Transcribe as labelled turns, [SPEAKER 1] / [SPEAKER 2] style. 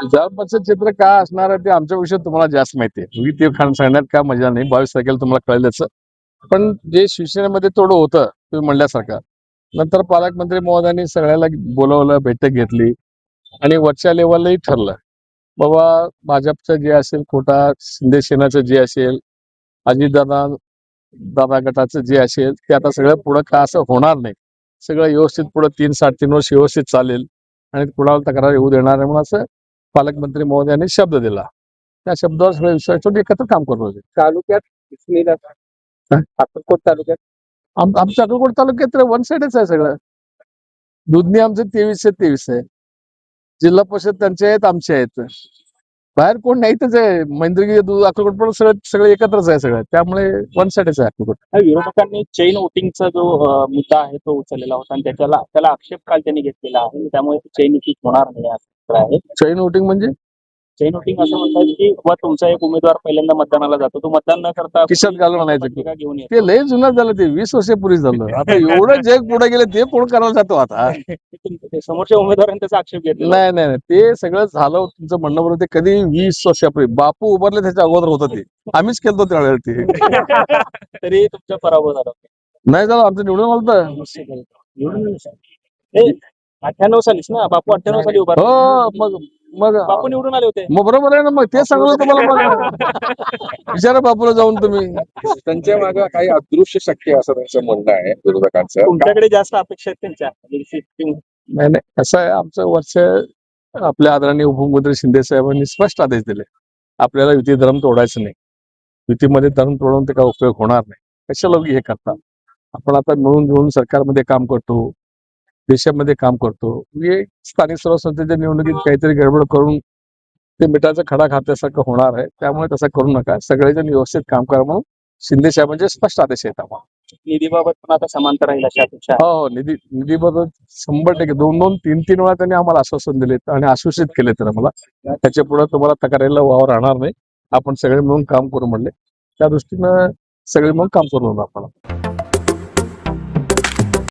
[SPEAKER 1] विधानपरिषद क्षेत्र काय असणार आहे ते आमच्या विषयी तुम्हाला जास्त माहिती आहे. मी ते सांगण्यात काय मजा नाही. 22 तारखेला तुम्हाला कळेलच. पण जे शिवसेनेमध्ये थोडं होतं तुम्ही म्हणल्यासारखं, नंतर पालकमंत्री महोदयांनी सगळ्याला बोलवलं, बैठक घेतली आणि वरच्या लेवललाही ठरलं बाबा भाजपचं जे असेल कोटा, शिंदे सेनाचं जे असेल, अजितदादा दादा गटाचं जे असेल ते आता सगळं पुढं का असं होणार नाही. सगळं व्यवस्थित पुढं 3-3.5 वर्ष व्यवस्थित चालेल आणि कुणाला तक्रार येऊ देणार नाही म्हणून असं पालकमंत्री महोदयांनी शब्द दिला. त्या शब्दावर सगळे विश्वास ठेवून एकत्र काम करत होते.
[SPEAKER 2] तालुक्यात अक्कलकोट तालुक्यात
[SPEAKER 1] आमच्या अक्कलकोट तालुक्यात वन साइडच आहे सगळं. दुधनी आमचे 23 आहे. जिल्हा परिषद त्यांचे आहेत, आमचे आहेत. बाहेर कोण नाही त्याच आहे. महेंद्रगिरी दूध अक्कलकोट पण सगळे एकत्रच आहे सगळं. त्यामुळे वन साइडच आहे अक्कलकोट.
[SPEAKER 2] विरोधकांनी चैन वोटिंगचा जो मुद्दा आहे तो उचललेला होता आणि त्याला आक्षेप काल त्यांनी घेतलेला आहे. त्यामुळे चैन वोटिंग होणार नाही असं आहे.
[SPEAKER 1] चैन वोटिंग म्हणजे
[SPEAKER 2] चैन वोटिंग असं म्हणतात की तुमचा एक उमेदवार पहिल्यांदा मतदानाला जातो, तो मतदान न करता
[SPEAKER 1] खिशात घालून म्हणायचं
[SPEAKER 2] पत्रिका घेऊन येतो.
[SPEAKER 1] ते लय जुनं झालं. ते 20 वर्षापूर्वी झालं. आता एवढं जग पुढे गेलं ते कोण करायला जातो आता.
[SPEAKER 2] ते समोरच्या उमेदवारांनी त्याचा आक्षेप घेतला.
[SPEAKER 1] नाही ते सगळं झालं. तुमचं म्हणणं बरोबर. ते कधी 20 वर्षापूर्वी बापू उभारले त्याच्या अगोदर होतं ते. आम्हीच केलतो त्यावेळेला ते.
[SPEAKER 2] तरी तुमचा पराभव झाला.
[SPEAKER 1] नाही झालं आमचं निवडून आलं.
[SPEAKER 2] 98 सालीच ना बापू 98 साली उभा
[SPEAKER 1] हो मग
[SPEAKER 2] बापू निवडून आले होते.
[SPEAKER 1] मग बरोबर आहे ना. मग ते सांगतो तुम्हाला. मग विचारा बापूला जाऊन तुम्ही.
[SPEAKER 3] त्यांच्या मागे काही अदृश्य शक्ती असं त्यांचं म्हणणं आहे विरोधकांचं.
[SPEAKER 2] तुमच्याकडे जास्त अपेक्षा आहेत त्यांच्या.
[SPEAKER 1] नाही असं आहे. आमचं वर्ष आपल्या आदरणीय उपमुख्यमंत्री शिंदे साहेबांनी स्पष्ट आदेश दिले. आपल्याला युती धर्म तोडायचं नाही. युतीमध्ये धर्म तोडून ते काय उपयोग होणार नाही. कशाला हे करता. आपण आता मिळून सरकारमध्ये काम करतो, देशामध्ये काम करतो. हे स्थानिक स्वराज्य संस्थेच्या निवडणुकीत काहीतरी गडबड करून ते मिठाचा खडा खात्यासारखं होणार आहे. त्यामुळे तसं करू नका. सगळेजण व्यवस्थित काम करा म्हणून शिंदे साहेबांचे स्पष्ट आदेश आहेत आम्हाला.
[SPEAKER 2] निधीबाबत पण आता समांतर राहील अशी अपेक्षा.
[SPEAKER 1] हो निधीबाबत 100% 2-2, 3-3 वेळा त्यांनी आम्हाला आश्वासन दिले आणि आश्वासित केले तर आम्हाला त्याच्या पुढे तुम्हाला तक्रारीला वाव राहणार नाही. आपण सगळे मिळून काम करू म्हणले. त्या दृष्टीनं सगळे मिळून काम करू आपण.